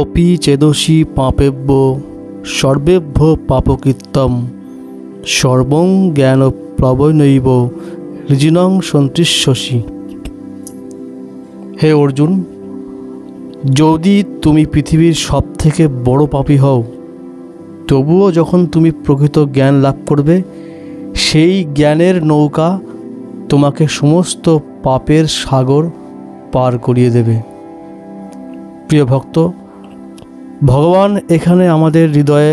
অপি চেদসি পাপেভ্য সর্বেভ্য পাপকৃত্যম সর্বং জ্ঞান প্লবনৈব ঋজিনং সন্তৃষ্যসি। হে অর্জুন, যদি তুমি পৃথিবীর সবথেকে বড় পাপী হও, তবুও যখন তুমি প্রকৃত জ্ঞান লাভ করবে, সেই জ্ঞানের নৌকা তোমাকে সমস্ত পাপের সাগর পার করিয়ে দেবে। প্রিয় ভক্ত, ভগবান এখানে আমাদের হৃদয়ে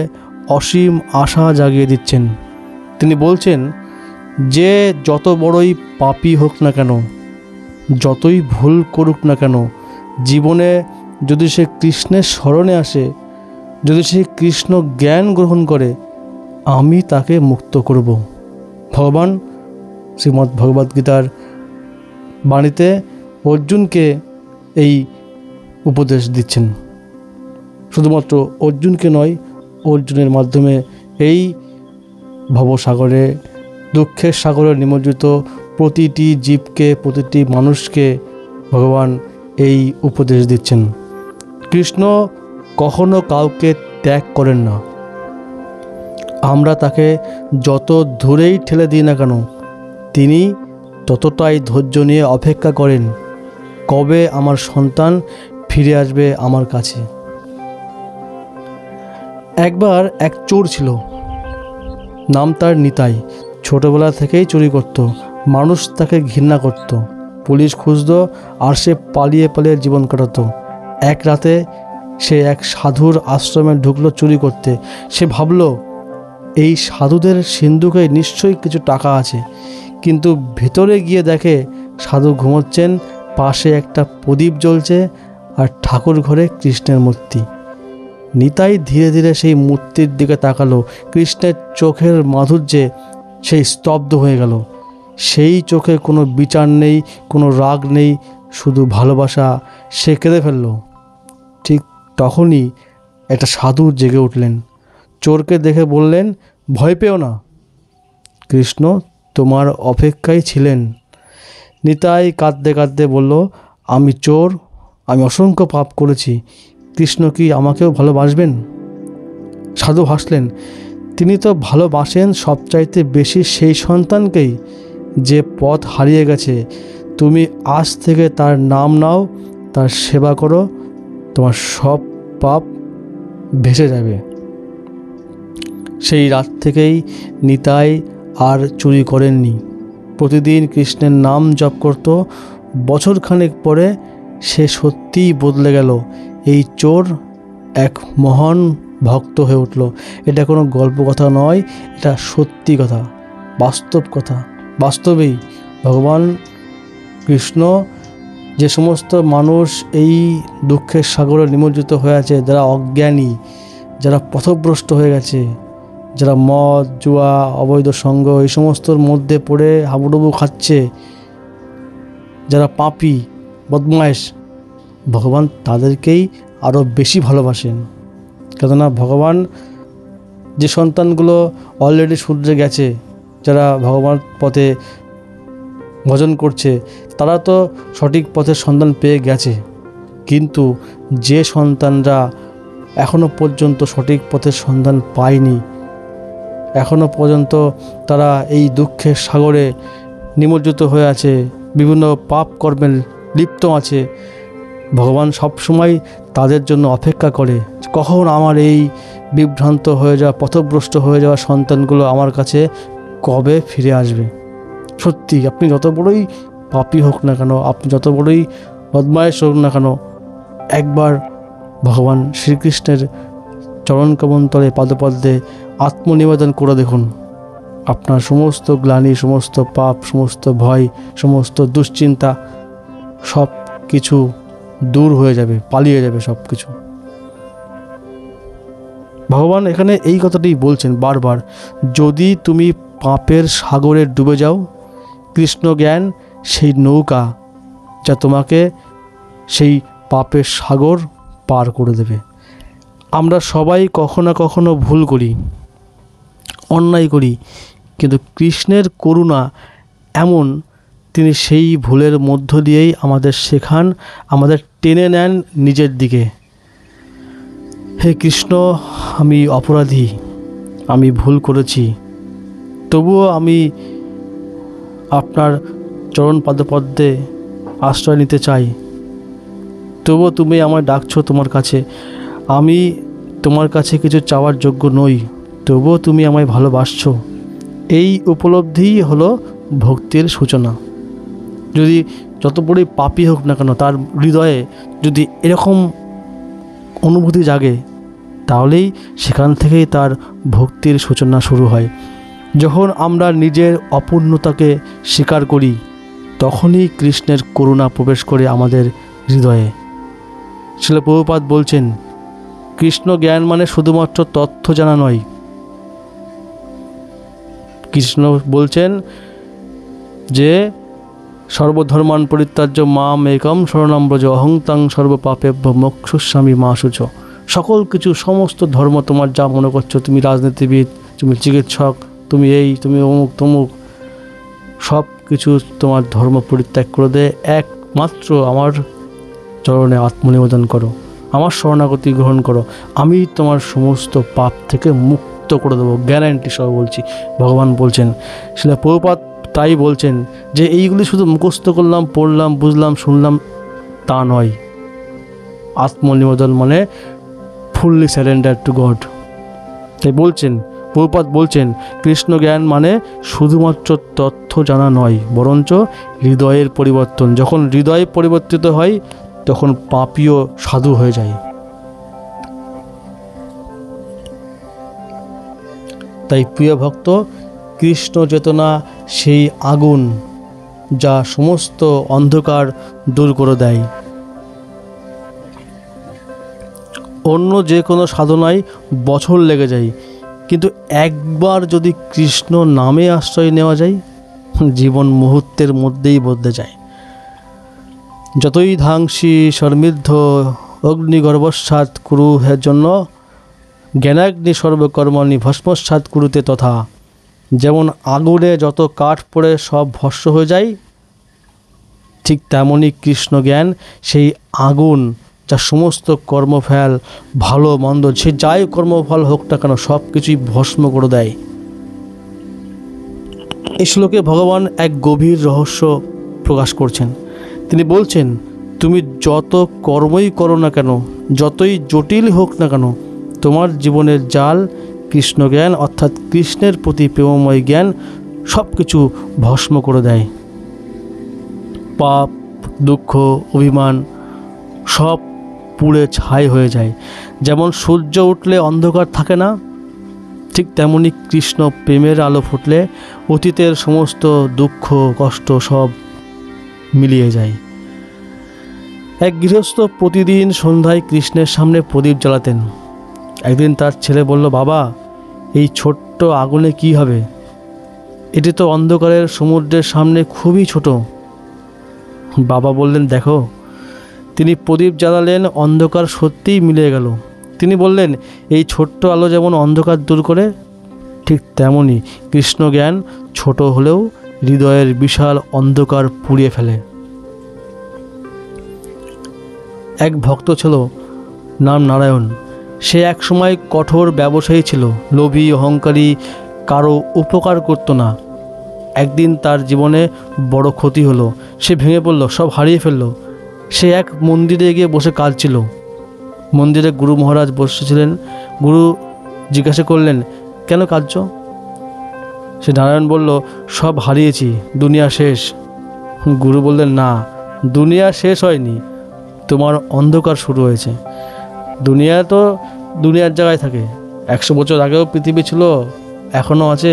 অসীম আশা জাগিয়ে দিচ্ছেন। তিনি বলছেন যে যত বড়ই পাপী হোক না কেন, যতই ভুল করুক না কেন, জীবনে যদি সে কৃষ্ণের শরণে আসে, যদি সে কৃষ্ণ জ্ঞান গ্রহণ করে, আমি তাকে মুক্ত করব। ভগবান শ্রীমদ্ ভগবদ্গীতার বাণীতে অর্জুনকে এই উপদেশ দিচ্ছেন। শুধুমাত্র অর্জুনকে নয়, অর্জুনের মাধ্যমে এই ভবসাগরে, দুঃখের সাগরে নিমজ্জিত প্রতিটি জীবকে, প্রতিটি মানুষকে ভগবান এই উপদেশ দিচ্ছেন। কৃষ্ণ কখনো কাউকে ত্যাগ করেন না। আমরা তাকে যত দূরেই ঠেলে দিই না কেন, তিনি ততটাই ধৈর্য নিয়ে অপেক্ষা করেন কবে আমার সন্তান ফিরে আসবে আমার কাছে। একবার এক চোর ছিল, নাম তার নিতাই। ছোটবেলা থেকেই চুরি করত, মানুষ তাকে ঘৃণা করত, পুলিশ খুঁজত, আর সে পালিয়ে পালিয়ে জীবন কাটাতো। এক রাতে সে এক সাধুর আশ্রমে ঢুকলো চুরি করতে। সে ভাবল এই সাধুদের সিন্ধুকে নিশ্চয়ই কিছু টাকা আছে, কিন্তু ভেতরে গিয়ে দেখে সাধু ঘুমোচ্ছেন, পাশে একটা প্রদীপ জ্বলছে, আর ঠাকুর ঘরে কৃষ্ণের মূর্তি। নিতাই ধীরে ধীরে সেই মূর্তির দিকে তাকালো। কৃষ্ণের চোখের মাধুর্যে সেই স্তব্ধ হয়ে গেল। সেই চোখে কোনো বিচার নেই, কোনো রাগ নেই, শুধু ভালোবাসা। সে কেঁদে ফেলল। ঠিক তখনই একটা সাধু জেগে উঠলেন, চোরকে দেখে বললেন, ভয় পেও না, কৃষ্ণ তোমার অপেক্ষায় ছিলেন। নিতাই কাঁদতে কাঁদতে বলল, আমি চোর, আমি অসংখ্য পাপ করেছি, কৃষ্ণ কি আমাকেও ভালোবাসবেন? সাধু হাসলেন, তিনি তো ভালোবাসেন সবচাইতে বেশি সেই সন্তানকেই যে পথ হারিয়ে গেছে। তুমি আজ থেকে তার নাম নাও, তার সেবা করো, তোমার সব পাপ ভেসে যাবে। সেই রাত থেকেই নিতাই আর চুরি করেননি, প্রতিদিন কৃষ্ণের নাম জপ করত। বছরখানেক পরে সে সত্যিই বদলে গেল। এই চোর এক মহান ভক্ত হয়ে উঠল। এটা কোনো গল্প কথা নয়, এটা সত্যি কথা, বাস্তব কথা। বাস্তবেই ভগবান কৃষ্ণ যে সমস্ত মানুষ এই দুঃখের সাগরে নিমজ্জিত হয়ে আছে, যারা অজ্ঞানী, যারা পথভ্রষ্ট হয়ে গেছে, যারা মদ, জুয়া, অবৈধ সঙ্গ এই সমস্তর মধ্যে পড়ে হাবুডুবু খাচ্ছে, যারা পাপী, বদমাইশ, ভগবান তাদেরকেই আরও বেশি ভালোবাসেন। কেননা ভগবান যে সন্তানগুলো অলরেডি শুধরে গেছে, যারা ভগবান পথে ভজন করছে, তারা তো সঠিক পথের সন্ধান পেয়ে গেছে। কিন্তু যে সন্তানরা এখনও পর্যন্ত সঠিক পথের সন্ধান পায়নি, এখনও পর্যন্ত তারা এই দুঃখের সাগরে নিমজ্জিত হয়ে আছে, বিভিন্ন পাপ কর্মে লিপ্ত আছে, ভগবান সবসময় তাদের জন্য অপেক্ষা করে কখন আমার এই বিভ্রান্ত হয়ে যাওয়া, পথভ্রষ্ট হয়ে যাওয়া সন্তানগুলো আমার কাছে কবে ফিরে আসবে। সত্যি আপনি যত বড়ই পাপী হোক না কেন, আপনি যত বড়ই বদমায়েশ হোক না কেন, একবার ভগবান শ্রীকৃষ্ণের চরণকমণ্ডলে পাদপদ্মে আত্মনিবেদন করে দেখুন। আপনার সমস্ত গ্লানি, সমস্ত পাপ, সমস্ত ভয়, সমস্ত দুশ্চিন্তা সব কিছু দূর হয়ে যাবে, পালিয়ে যাবে সব কিছু। ভগবান এখানে এই কথাটাই বলছেন বারবার, যদি তুমি পাপের সাগরে ডুবে যাও, কৃষ্ণ জ্ঞান সেই নৌকা যা তোমাকে সেই পাপের সাগর পার করে দেবে। আমরা সবাই কখনো না কখনো ভুল করি, অন্যায় করি, কিন্তু কৃষ্ণের করুণা এমন, তিনি সেই ভুলের মধ্য দিয়েই আমাদের শেখান, আমাদের টেনে নেন নিজের দিকে। হে কৃষ্ণ, আমি অপরাধী, আমি ভুল করেছি, তবুও আমি আপনার চরণ পাদপদ্মে আশ্রয় নিতে চাই। তবুও তুমি আমায় ডাকছো তোমার কাছে। আমি তোমার কাছে কিছু চাওয়ার যোগ্য নই, তবুও তুমি আমায় ভালোবাসছো। এই উপলব্ধিই হলো ভক্তির সূচনা। যদি যত বড়ই পাপী হোক না কেন, তার হৃদয়ে যদি এরকম অনুভূতি জাগে, তাহলেই সেখান থেকেই তার ভক্তির সূচনা শুরু হয়। যখন আমরা নিজের অপূর্ণতাকে স্বীকার করি, তখনই কৃষ্ণের করুণা প্রবেশ করে আমাদের হৃদয়ে। শ্রীল প্রভুপাদ বলছেন, কৃষ্ণ জ্ঞান মানে শুধুমাত্র তথ্য জানা নয়। কৃষ্ণ বলছেন যে সর্বধর্মান পরিত্যাজ্য মাম একম শরণম ব্রজ অহং তাং সর্বপাপেভ্য মোক্ষয়িষ্যামি মা শুচো। সকল কিছু, সমস্ত ধর্ম, তোমার যা মনে করছো, তুমি রাজনীতিবিদ, তুমি চিকিৎসক, তুমি এই, তুমি অমুক তমুক, সব কিছু তোমার ধর্ম পরিত্যাগ করে দে, একমাত্র আমার চরণে আত্মনিবেদন করো, আমার শরণাগতি গ্রহণ করো, আমি তোমার সমস্ত পাপ থেকে মুক্ত করে দেবো, গ্যারান্টি সহ বলছি। ভগবান বলছেন, শিলা প্রভুপাদ তাই বলছেন যে এইগুলি শুধু মুখস্থ করলাম, পড়লাম, বুঝলাম, শুনলাম, তা নয়। আত্মনিবেদন মানে ফুললি সারেন্ডার টু গড। তাই বলছেন, প্রভুপাদ বলছেন, কৃষ্ণ জ্ঞান মানে শুধুমাত্র তথ্য জানা নয়, বরঞ্চ হৃদয়ের পরিবর্তন। যখন হৃদয় পরিবর্তিত হয়, তখন পাপীও সাধু হয়ে যায়। তাই প্রিয় ভক্ত, কৃষ্ণ চেতনা সেই আগুন যা সমস্ত অন্ধকার দূর করে দেয়। অন্য যে কোনো সাধনায় বছর লেগে যায়, কিন্তু একবার যদি কৃষ্ণ নামে আশ্রয় নেওয়া যায়, জীবন মুহূর্তের মধ্যেই বদলে যায়। যতই ধাংসি সর্মিদ্ধ অগ্নিগর্ভসাৎ কুরু হের জন্য জ্ঞানাগ্নি সর্বকর্মণি ভস্মসাৎ কুরুতে তথা। যেমন আগুনে যত কাঠ পড়ে সব ভস্ম হয়ে যায়, ঠিক তেমনই কৃষ্ণ জ্ঞান সেই আগুন যা সমস্ত কর্মফল, ভালো মন্দ, সে যাই কর্মফল হোক না কেন, সব কিছুই ভস্ম করে দেয়। এই শ্লোকে ভগবান এক গভীর রহস্য প্রকাশ করছেন। তিনি বলছেন, তুমি যত কর্মই করো না কেন, যতই জটিল হোক না কেন, তোমার জীবনের জাল কৃষ্ণ জ্ঞান অর্থাৎ কৃষ্ণের প্রতি প্রেমময় জ্ঞান সব কিছু ভস্ম করে দেয়। পাপ, দুঃখ, অভিমান সব পুড়ে ছাই হয়ে যায়। যেমন সূর্য উঠলে অন্ধকার থাকে না, ঠিক তেমনি কৃষ্ণ প্রেমের আলো ফুটলে অতীতের সমস্ত দুঃখ কষ্ট সব মিলিয়ে যায়। এক গৃহস্থ প্রতিদিন সন্ধ্যায় কৃষ্ণের সামনে প্রদীপ জ্বালাতেন। একদিন তার ছেলে বলল, বাবা, এই ছোট্ট আগুনে কি হবে? এটি তো অন্ধকারের সমুদ্রের সামনে খুবই ছোট। বাবা বললেন, দেখো। তিনি প্রদীপ জ্বালালেন, অন্ধকার সত্যিই মিলিয়ে গেল। তিনি বললেন, এই ছোট্ট আলো যেমন অন্ধকার দূর করে, ঠিক তেমনি কৃষ্ণ জ্ঞান ছোট হলেও হৃদয়ের বিশাল অন্ধকার পুড়িয়ে ফেলে। এক ভক্ত ছিল, নাম নারায়ণ। সে এক সময় কঠোর ব্যবসায়ী ছিল, লোভী, অহংকারী, কারো উপকার করত না। একদিন তার জীবনে বড় ক্ষতি হলো, সে ভেঙে পড়ল, সব হারিয়ে ফেলল। সে এক মন্দিরে গিয়ে বসে কাঁদছিল। মন্দিরে গুরু মহারাজ বসেছিলেন। গুরু জিজ্ঞাসা করলেন, কেন কাঁদছ? সে নারায়ণ বলল, সব হারিয়েছি, দুনিয়া শেষ। গুরু বললেন, না, দুনিয়া শেষ হয়নি, তোমার অন্ধকার শুরু হয়েছে। দুনিয়া তো দুনিয়ার জায়গায় থাকে। 100 বছর আগেও পৃথিবী ছিল, এখনও আছে।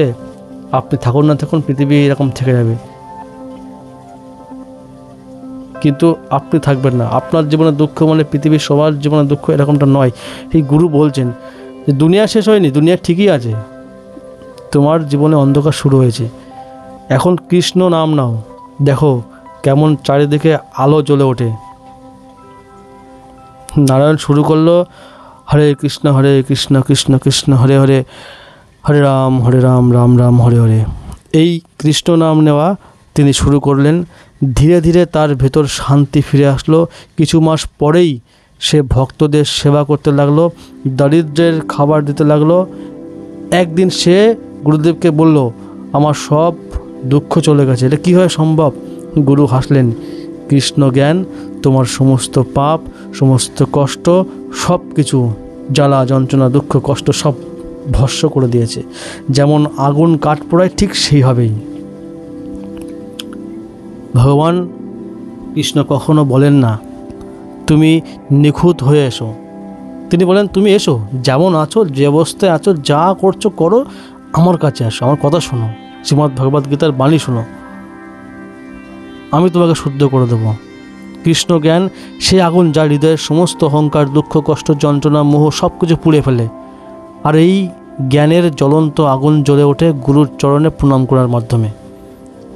আপনি থাকুন না থাকুন, পৃথিবী এরকম থেকে যাবে, কিন্তু আপনি থাকবেন না। আপনার জীবনে দুঃখ মানে পৃথিবীর সবার জীবনে দুঃখ, এরকমটা নয়। এই গুরু বলছেন যে দুনিয়া শেষ হয়নি, দুনিয়া ঠিকই আছে, তোমার জীবনে অন্ধকার শুরু হয়েছে। এখন কৃষ্ণ নাম নাও, দেখো কেমন চারিদিকে আলো জ্বলে ওঠে। নারায়ণ শুরু করলো, হরে কৃষ্ণ কৃষ্ণ কৃষ্ণ হরে হরে, হরে রাম রাম রাম হরে হরে। এই কৃষ্ণ নাম নেওয়া তিনি শুরু করলেন। ধীরে ধীরে তার ভেতর শান্তি ফিরে আসলো। কিছু মাস পরেই সে ভক্তদের সেবা করতে লাগলো, দরিদ্রের খাবার দিতে লাগলো। একদিন সে গুরুদেবকে বলল, আমার সব দুঃখ চলে গেছে। এটা কীভাবে সম্ভব? গুরু হাসলেন, কৃষ্ণ জ্ঞান তোমার সমস্ত পাপ, সমস্ত কষ্ট, সব কিছু জ্বালা যন্ত্রণা দুঃখ কষ্ট সব ভস্ম করে দিয়েছে। যেমন আগুন কাঠ পোড়ায় ঠিক সেইভাবেই। ভগবান কৃষ্ণ কখনো বলেন না তুমি নিখুঁত হয়ে এসো। তিনি বলেন তুমি এসো, যেমন আছো, যে অবস্থায় আছো, যা করছো করো, আমার কাছে আসো, আমার কথা শোনো, শ্রীমদ্ ভগবদ্ গীতার বাণী শোনো, আমি তোমাকে শুদ্ধ করে দেবো। কৃষ্ণ জ্ঞান সেই আগুন যা হৃদয়ের সমস্ত অহংকার দুঃখ কষ্ট যন্ত্রণা মোহ সব কিছু পুড়ে ফেলে। আর এই জ্ঞানের জ্বলন্ত আগুন জ্বলে ওঠে গুরুর চরণে প্রণাম করার মাধ্যমে।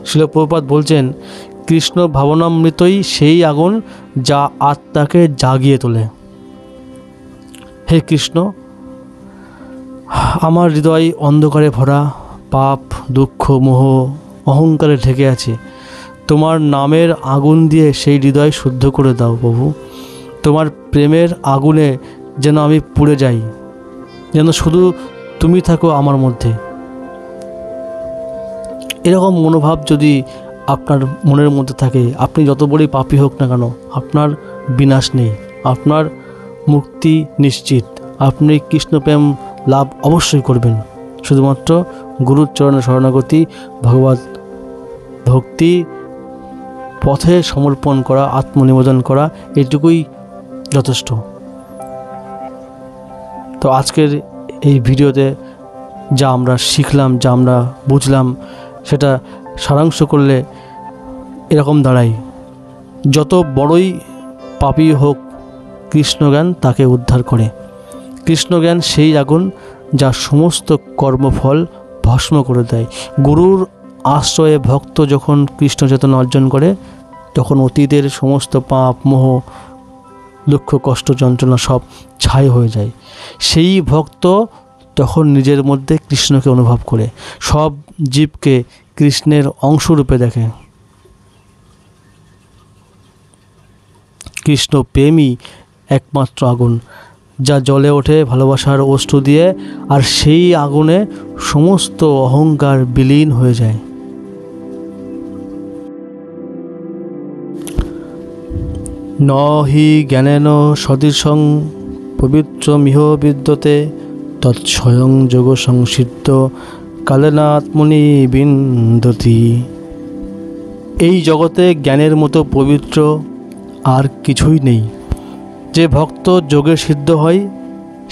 শিল প্রভুপাদ বলছেন, কৃষ্ণ ভাবনামৃতই সেই আগুন যা আত্মাকে জাগিয়ে তোলে। হে কৃষ্ণ, আমার হৃদয় অন্ধকারে ভরা, পাপ দুঃখ মোহ অহংকারে ঢেকে আছে। তোমার নামের আগুন দিয়ে সেই হৃদয় শুদ্ধ করে দাও প্রভু। তোমার প্রেমের আগুনে যেন আমি পুড়ে যাই, যেন শুধু তুমি থাকো আমার মধ্যে। এরকম মনোভাব যদি আপনার মনের মধ্যে থাকে, আপনি যত বড়ই পাপী হোক না কেন, আপনার বিনাশ নেই, আপনার মুক্তি নিশ্চিত। আপনি কৃষ্ণপ্রেম লাভ অবশ্যই করবেন। শুধুমাত্র গুরুর চরণে শরণাগতি, ভগবত ভক্তি পথে সমর্পণ করা, আত্মনিবেদন করা, এটুকুই যথেষ্ট। তো আজকের এই ভিডিওতে যা আমরা শিখলাম, যা আমরা বুঝলাম, সেটা সারাংশ করলে এরকম দাঁড়ায়, যত বড়ই পাপী হোক কৃষ্ণজ্ঞান তাকে উদ্ধার করে। কৃষ্ণজ্ঞান সেই আগুন যা সমস্ত কর্মফল ভস্ম করে দেয়। গুরুর আশ্রয়ে ভক্ত যখন কৃষ্ণ চেতনা অর্জন করে, তখন অতীতের সমস্ত পাপ মোহ দুঃখ কষ্ট যন্ত্রণা সব ছাই হয়ে যায়। সেই ভক্ত তখন নিজের মধ্যে কৃষ্ণকে অনুভব করে, সব জীবকে কৃষ্ণের অংশরূপে দেখে। কৃষ্ণ প্রেমই একমাত্র আগুন যা জ্বলে ওঠে ভালোবাসার অশ্রু দিয়ে, আর সেই আগুনে সমস্ত অহংকার বিলীন হয়ে যায়। ন হি জ্ঞানেন সদৃশং পবিত্রমিহ বিদ্যতে তৎস্বয়ং যোগ সংসিদ্ধ কালেনাত্মনি বিন্দতি। এই জগতে জ্ঞানের মতো পবিত্র আর কিছুই নেই। যে ভক্ত যোগে সিদ্ধ হয়,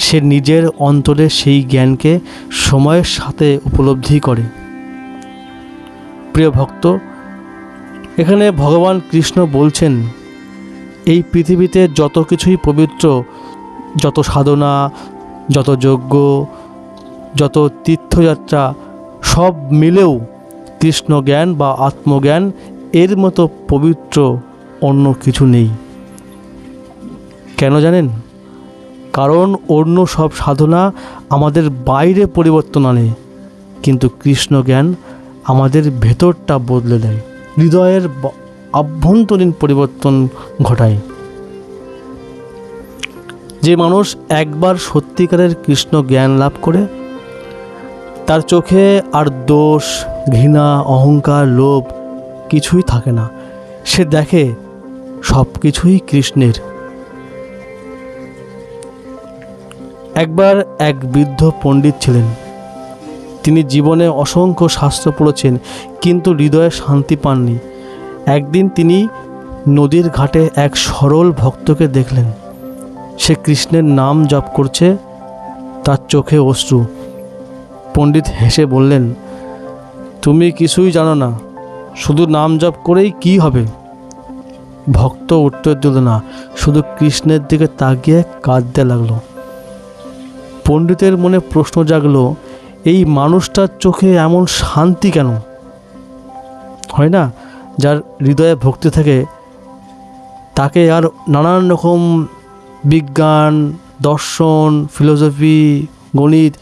সে নিজের অন্তরে সেই জ্ঞানকে সময়ের সাথে উপলব্ধি করে। প্রিয় ভক্ত, এখানে ভগবান কৃষ্ণ বলছেন, এই পৃথিবীতে যত কিছুই পবিত্র, যত সাধনা, যত যজ্ঞ, যত তীর্থযাত্রা, সব মিলেও কৃষ্ণ জ্ঞান বা আত্মজ্ঞান এর মতো পবিত্র অন্য কিছু নেই। কেন জানেন? কারণ অন্য সব সাধনা আমাদের বাইরে পরিবর্তন আনে, কিন্তু কৃষ্ণ জ্ঞান আমাদের ভেতরটা বদলে দেয়, হৃদয়ের আভ্যন্তরীণ পরিবর্তন ঘটায়। যে মানুষ একবার সত্যিকারের কৃষ্ণ জ্ঞান লাভ করে, তার চোখে আর দোষ, ঘৃণা, অহংকার, লোভ কিছুই থাকে না। সে দেখে সব কিছুই কৃষ্ণের। একবার এক বৃদ্ধ পণ্ডিত ছিলেন। তিনি জীবনে অসংখ্য শাস্ত্র পড়েছেন, কিন্তু হৃদয়ে শান্তি পাননি। একদিন তিনি নদীর ঘাটে এক সরল ভক্তকে দেখলেন। সে কৃষ্ণের নাম জপ করছে, তার চোখে অশ্রু। পণ্ডিত হেসে বললেন, তুমি কিছুই জানো না, শুধু নাম জপ করেই কি হবে? ভক্ত উত্তর দিল না, শুধু কৃষ্ণের দিকে তাকিয়ে কাঁদতে লাগলো। পণ্ডিতের মনে প্রশ্ন জাগলো, এই মানুষটার চোখে এমন শান্তি কেন? হয় না, যার হৃদয়ে ভক্তি থাকে তাকে আর নানান রকম বিজ্ঞান, দর্শন, ফিলোসফি, গণিত,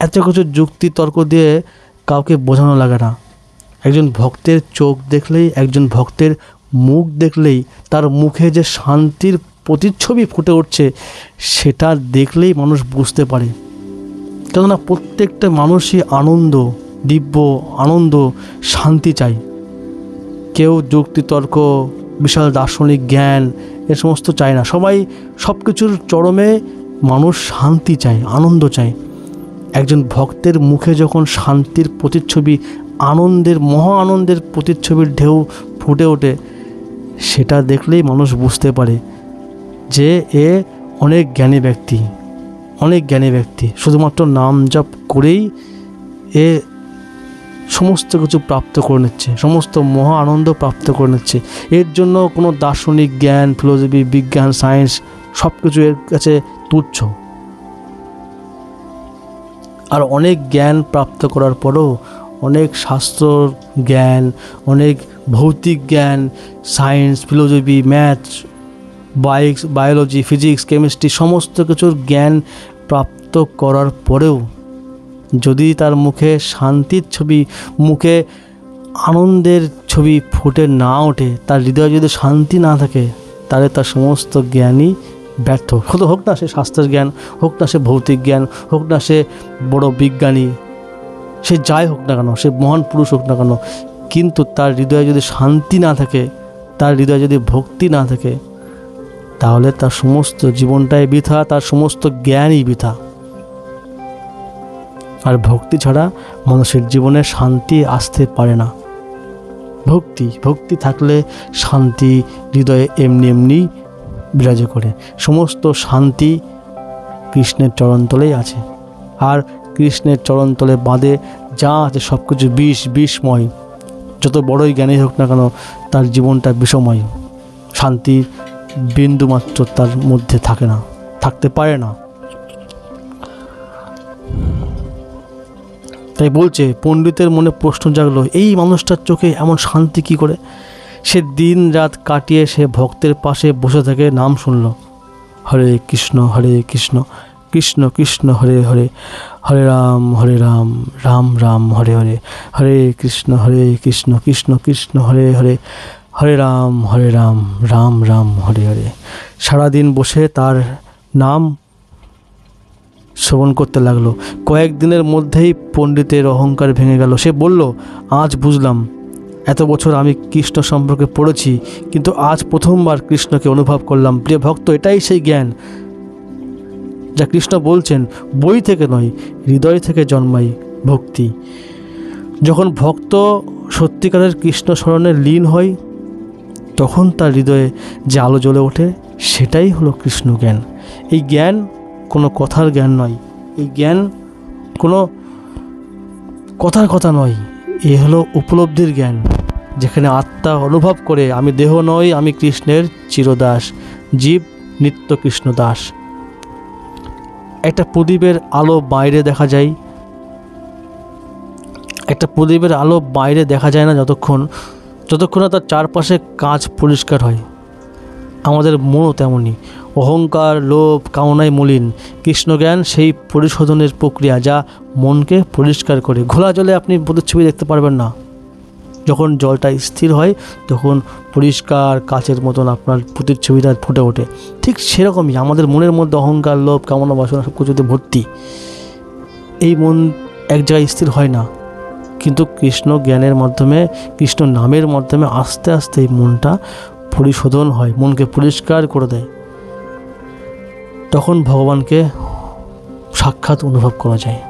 এত কিছু যুক্তি তর্ক দিয়ে কাউকে বোঝানো লাগে না। একজন ভক্তের চোখ দেখলেই, একজন ভক্তের মুখ দেখলেই তার মুখে যে শান্তির প্রতিচ্ছবি ফুটে উঠছে, সেটা দেখলেই মানুষ বুঝতে পারে। কেননা প্রত্যেকটা মানুষই আনন্দ, দিব্য আনন্দ, শান্তি চায়। কেউ যুক্তিতর্ক, বিশাল দার্শনিক জ্ঞান এ সমস্ত চায় না। সবাই সব কিছুর চরমে মানুষ শান্তি চায়, আনন্দ চায়। একজন ভক্তের মুখে যখন শান্তির প্রতিচ্ছবি, আনন্দের, মহা আনন্দের প্রতিচ্ছবির ঢেউ ফুটে ওঠে, সেটা দেখলেই মানুষ বুঝতে পারে যে এ অনেক জ্ঞানী ব্যক্তি, অনেক জ্ঞানী ব্যক্তি। শুধুমাত্র নাম জপ করেই এ সমস্ত কিছু প্রাপ্ত করে নিচ্ছে, সমস্ত মহা আনন্দ প্রাপ্ত করে নিচ্ছে। এর জন্য কোনো দার্শনিক জ্ঞান, ফিলোসফি, বিজ্ঞান, সায়েন্স সব কিছু এর কাছে তুচ্ছ। আর অনেক জ্ঞান প্রাপ্ত করার পরেও, অনেক শাস্ত্র জ্ঞান, অনেক ভৌতিক জ্ঞান, science, philosophy, maths, biology, physics, chemistry সমস্ত কিছুর জ্ঞান প্রাপ্ত করার পরেও যদি তার মুখে শান্তির ছবি, মুখে আনন্দের ছবি ফুটে না ওঠে, তার হৃদয়ে যদি শান্তি না থাকে, তাহলে তার সমস্ত জ্ঞানই ব্যর্থ। হোক না সে শাস্ত্রের জ্ঞান, হোক না সে ভৌতিক জ্ঞান, হোক না সে বড় বিজ্ঞানী, সে যাই হোক না কেন, সে মহান পুরুষ হোক না কেন, কিন্তু তার হৃদয়ে যদি শান্তি না থাকে, তার হৃদয়ে যদি ভক্তি না থাকে, তাহলে তার সমস্ত জীবনটাই বৃথা, তার সমস্ত জ্ঞানই বৃথা। আর ভক্তি ছাড়া মানুষের জীবনে শান্তি আসতে পারে না। ভক্তি থাকলে শান্তি হৃদয়ে এমনি এমনি বিরাজ করে। সমস্ত শান্তি কৃষ্ণের চরণতলেই আছে। আর কৃষ্ণের চরণতলে বাঁধে যা আছে সব কিছু বিষময়। যত বড়ই জ্ঞানী হোক না কেন, তার জীবনটা বিষময়। শান্তি বিন্দুমাত্র তার মধ্যে থাকে না, থাকতে পারে না। তাই বলছে, পণ্ডিতের মনে প্রশ্ন জাগলো, এই মানুষটার চোখে এমন শান্তি কি করে? সে দিন রাত কাটিয়ে সে ভক্তের পাশে বসে থেকে নাম শুনল, হরে কৃষ্ণ কৃষ্ণ কৃষ্ণ হরে হরে, হরে রাম রাম রাম হরে হরে, হরে কৃষ্ণ কৃষ্ণ কৃষ্ণ হরে হরে, হরে রাম রাম রাম হরে হরে। সারাদিন বসে তার নাম শ্রবণ করতে লাগলো। কয়েকদিনের মধ্যেই পণ্ডিতের অহংকার ভেঙে গেল। সে বলল, আজ বুঝলাম, এত বছর আমি কৃষ্ণ সম্পর্কে পড়েছি, কিন্তু আজ প্রথমবার কৃষ্ণকে অনুভব করলাম। প্রিয় ভক্ত, এটাই সেই জ্ঞান যা কৃষ্ণ বলছেন, বই থেকে নয়, হৃদয় থেকে জন্মায় ভক্তি। যখন ভক্ত সত্যিকারের কৃষ্ণ স্মরণে লীন হয়, তখন তার হৃদয়ে যে আলো জ্বলে ওঠে, সেটাই হলো কৃষ্ণ জ্ঞান। এই জ্ঞান কোনো কথার জ্ঞান নয়, এই জ্ঞান কোনো কথার কথা নয়, এ হলো উপলব্ধির জ্ঞান, যেখানে আত্মা অনুভব করে, আমি দেহ নই, আমি কৃষ্ণের চিরদাস, জীব নিত্য কৃষ্ণ দাস। একটা প্রদীপের আলো বাইরে দেখা যায়, একটা প্রদীপের আলো বাইরে দেখা যায় না যতক্ষণ না তার চারপাশে কাঁচ পরিষ্কার হয়। আমাদের মনও তেমনই, অহংকার, লোভ, কামনায় মলিন। কৃষ্ণজ্ঞান সেই পরিশোধনের প্রক্রিয়া, যা মনকে পরিষ্কার করে। ঘোলা জলে আপনি প্রতিচ্ছবি দেখতে পারবেন না। যখন জলটা স্থির হয়, তখন পরিষ্কার কাচের মতন আপনার প্রতিচ্ছবিটা ফুটে ওঠে। ঠিক সেরকমই আমাদের মনের মধ্যে অহংকার, লোভ, কামনা, বাসনা সব কিছুতে ভর্তি। এই মন এক জায়গায় স্থির হয় না, কিন্তু কৃষ্ণ জ্ঞানের মাধ্যমে, কৃষ্ণ নামের মাধ্যমে আস্তে আস্তে এই মনটা পরিশোধন হয়, মনকে পরিষ্কার করে দেয়। তখন ভগবানকে সাক্ষাৎ অনুভব করা যায়।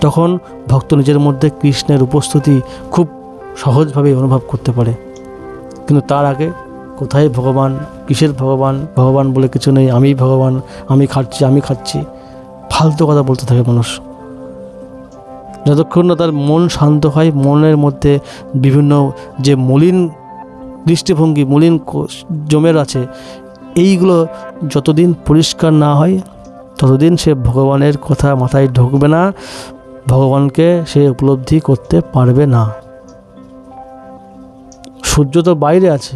তখন ভক্ত নিজের মধ্যে কৃষ্ণের উপস্থিতি খুব সহজভাবে অনুভব করতে পারে। কিন্তু তার আগে কোথায় ভগবান, কিসের ভগবান, ভগবান বলে কিছু নেই, আমি ভগবান, আমি খাচ্ছি, ফালতু কথা বলতে থাকে মানুষ। যতক্ষণ না তার মন শান্ত হয়, মনের মধ্যে বিভিন্ন যে মলিন দৃষ্টিভঙ্গি, মলিন জমের আছে, এইগুলো যতদিন পরিষ্কার না হয়, ততদিন সে ভগবানের কথা মাথায় ঢুকবে না, ভগবানকে সে উপলব্ধি করতে পারবে না। সূর্য তো বাইরে আছে,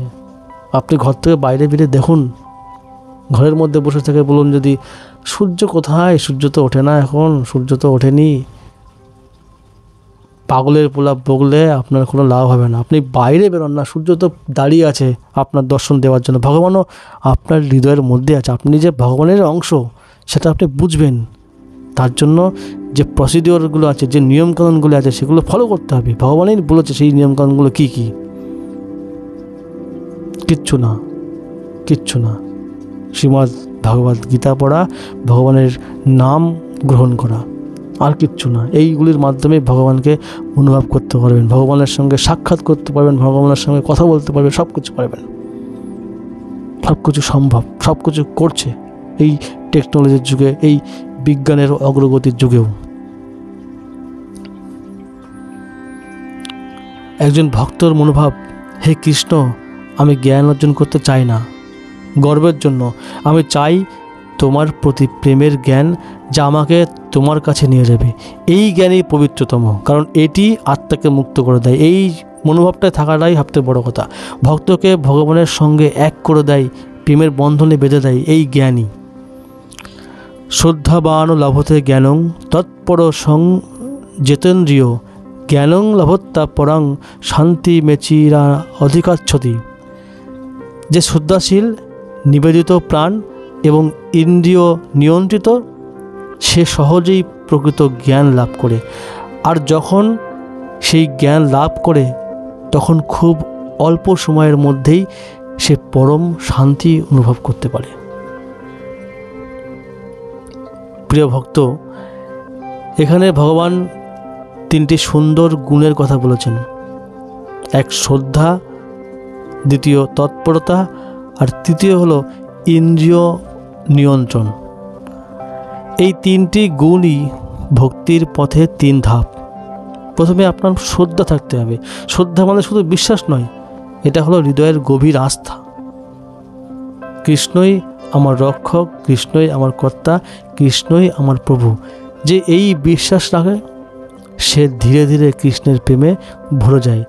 আপনি ঘর থেকে বাইরে বেরিয়ে দেখুন। ঘরের মধ্যে বসে থেকে বলুন যদি, সূর্য কোথায়? সূর্য তো ওঠে না এখন, সূর্য তো ওঠেনি। পাগলের প্রলাপ বকলে আপনার কোনো লাভ হবে না। আপনি বাইরে বেরোন না, সূর্য তো দাঁড়িয়ে আছে আপনার দর্শন দেওয়ার জন্য, ভগবানও আপনার হৃদয়ের মধ্যে আছে, আপনি যে ভগবানের অংশ সেটা আপনি বুঝবেন। তার জন্য যে প্রসিডিওরগুলো আছে, যে নিয়মকানুনগুলো আছে, সেগুলো ফলো করতে হবে। ভগবানই বলেছে সেই নিয়মকানুনগুলো কী কী। কিচ্ছু না, কিচ্ছু না। শ্রীমদ্ ভগবদ গীতা পড়া, ভগবানের নাম গ্রহণ করা, আর কিচ্ছু না। এইগুলির মাধ্যমে ভগবানকে অনুভব করতে পারবেন, ভগবানের সঙ্গে সাক্ষাৎ করতে পারবেন, ভগবানের সঙ্গে কথা বলতে পারবেন, সব কিছু পারবেন। সব কিছু সম্ভব, সব কিছু করছে এই টেকনোলজির যুগে, এই বিজ্ঞানের অগ্রগতির যুগেও। একজন ভক্তর মনোভাব, হে কৃষ্ণ, আমি জ্ঞান অর্জন করতে চাই না গর্বের জন্য, আমি চাই তোমার প্রতি প্রেমের জ্ঞান, যা আমাকে তোমার কাছে নিয়ে যাবে। এই জ্ঞানই পবিত্রতম, কারণ এটি আত্মাকে মুক্ত করে দেয়। এই মনোভাবটায় থাকাটাই সবচেয়ে বড় কথা। ভক্তকে ভগবানের সঙ্গে এক করে দেয়, প্রেমের বন্ধনে বেঁধে দেয় এই জ্ঞানই। শ্রদ্ধাবান লাভতে জ্ঞানং তৎপর সং জেতেন্দ্রিয়, জ্ঞানং লাভত্তা পরাং শান্তি মেচিরা অধিকাচ্ছতি। যে শ্রদ্ধাশীল, নিবেদিত প্রাণ এবং ইন্দ্রিয় নিয়ন্ত্রিত, সে সহজেই প্রকৃত জ্ঞান লাভ করে। আর যখন সেই জ্ঞান লাভ করে, তখন খুব অল্প সময়ের মধ্যেই সে পরম শান্তি অনুভব করতে পারে। প্রিয় ভক্ত, এখানে ভগবান তিনটি সুন্দর গুণের কথা বলেছেন। এক শ্রদ্ধা, দ্বিতীয় তৎপরতা, আর তৃতীয় হলো ইন্দ্রিয় নিয়ন্ত্রণ। এই তিনটি গুণই ভক্তির পথে তিন ধাপ। প্রথমে আপনার শ্রদ্ধা থাকতে হবে। শ্রদ্ধা মানে শুধু বিশ্বাস নয়, এটা হলো হৃদয়ের গভীর আস্থা। কৃষ্ণই আমার রক্ষক, কৃষ্ণই আমার কর্তা, কৃষ্ণই আমার প্রভু। যে এই বিশ্বাস রাখে, সে ধীরে ধীরে কৃষ্ণের প্রেমে ভরে যায়।